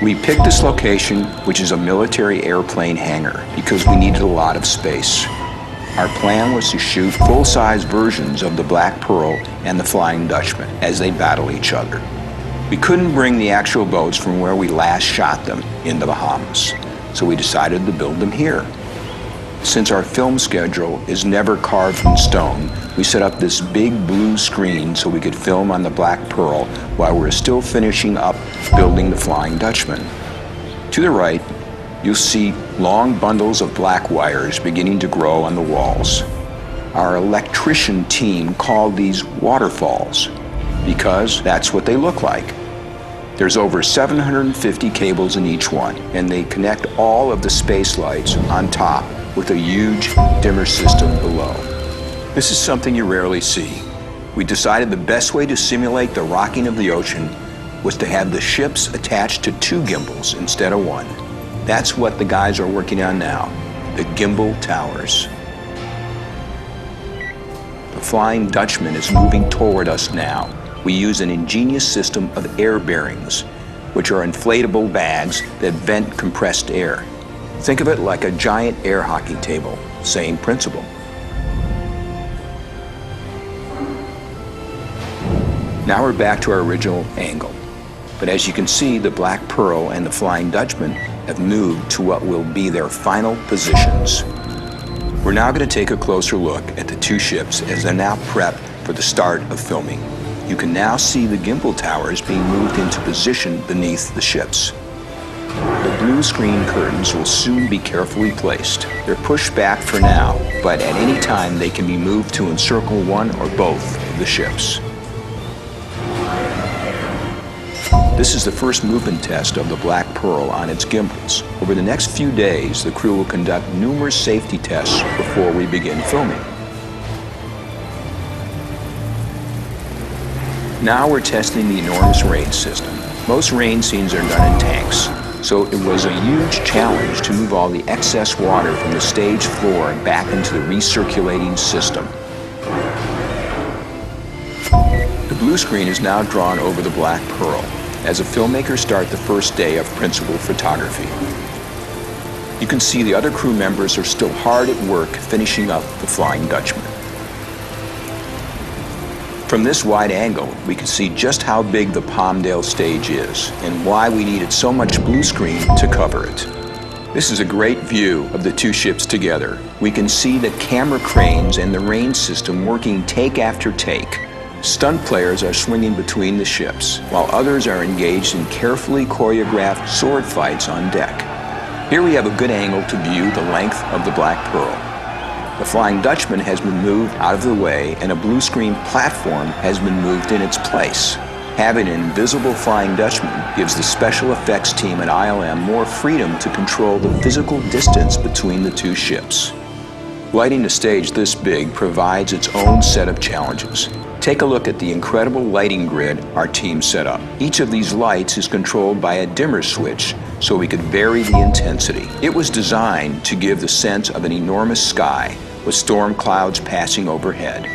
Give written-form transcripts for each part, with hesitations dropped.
We picked this location, which is a military airplane hangar, because we needed a lot of space. Our plan was to shoot full-size versions of the Black Pearl and the Flying Dutchman as they battle each other. We couldn't bring the actual boats from where we last shot them in the Bahamas, so we decided to build them here. Since our film schedule is never carved in stone, we set up this big blue screen so we could film on the Black Pearl while we were still finishing up building the Flying Dutchman. To the right, you'll see long bundles of black wires beginning to grow on the walls. Our electrician team called these waterfalls because that's what they look like. There's over 750 cables in each one, and they connect all of the space lights on top with a huge dimmer system below. This is something you rarely see. We decided the best way to simulate the rocking of the ocean was to have the ships attached to 2 gimbals instead of 1. That's what the guys are working on now, the gimbal towers. The Flying Dutchman is moving toward us now. We use an ingenious system of air bearings, which are inflatable bags that vent compressed air. Think of it like a giant air hockey table, same principle. Now we're back to our original angle. But as you can see, the Black Pearl and the Flying Dutchman have moved to what will be their final positions. We're now going to take a closer look at the 2 ships as they're now prepped for the start of filming. You can now see the gimbal towers being moved into position beneath the ships. The blue screen curtains will soon be carefully placed. They're pushed back for now, but at any time they can be moved to encircle one or both of the ships. This is the first movement test of the Black Pearl on its gimbals. Over the next few days, the crew will conduct numerous safety tests before we begin filming. Now we're testing the enormous rain system. Most rain scenes are done in tanks, so it was a huge challenge to move all the excess water from the stage floor back into the recirculating system. The blue screen is now drawn over the Black Pearl as the filmmakers start the first day of principal photography. You can see the other crew members are still hard at work finishing up the Flying Dutchman. From this wide angle, we can see just how big the Palmdale stage is and why we needed so much blue screen to cover it. This is a great view of the 2 ships together. We can see the camera cranes and the rain system working take after take. Stunt players are swinging between the ships, while others are engaged in carefully choreographed sword fights on deck. Here we have a good angle to view the length of the Black Pearl. The Flying Dutchman has been moved out of the way and a blue screen platform has been moved in its place. Having an invisible Flying Dutchman gives the special effects team at ILM more freedom to control the physical distance between the 2 ships. Lighting a stage this big provides its own set of challenges. Take a look at the incredible lighting grid our team set up. Each of these lights is controlled by a dimmer switch so we could vary the intensity. It was designed to give the sense of an enormous sky with storm clouds passing overhead.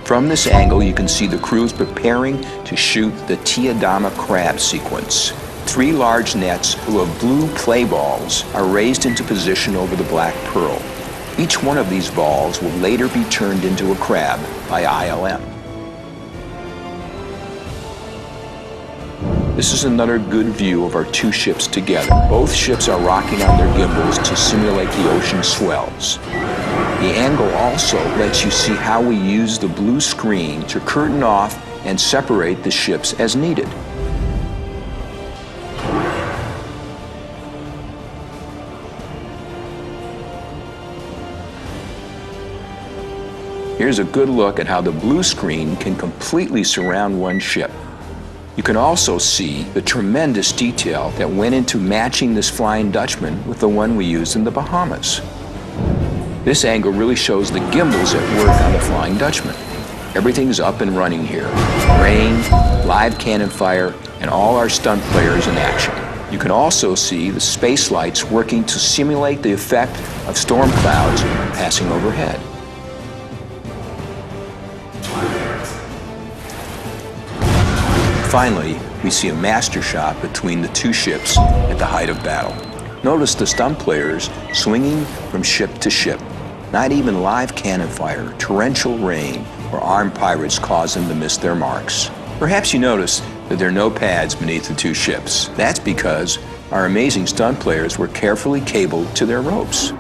From this angle, you can see the crews preparing to shoot the Tiadama crab sequence. 3 large nets full of blue clay balls are raised into position over the Black Pearl. Each one of these balls will later be turned into a crab by ILM. This is another good view of our 2 ships together. Both ships are rocking on their gimbals to simulate the ocean swells. The angle also lets you see how we use the blue screen to curtain off and separate the ships as needed. Here's a good look at how the blue screen can completely surround one ship. You can also see the tremendous detail that went into matching this Flying Dutchman with the one we used in the Bahamas. This angle really shows the gimbals at work on the Flying Dutchman. Everything's up and running here. Rain, live cannon fire, and all our stunt players in action. You can also see the space lights working to simulate the effect of storm clouds passing overhead. Finally, we see a master shot between the two ships at the height of battle. Notice the stunt players swinging from ship to ship. Not even live cannon fire, torrential rain, or armed pirates cause them to miss their marks. Perhaps you notice that there are no pads beneath the two ships. That's because our amazing stunt players were carefully cabled to their ropes.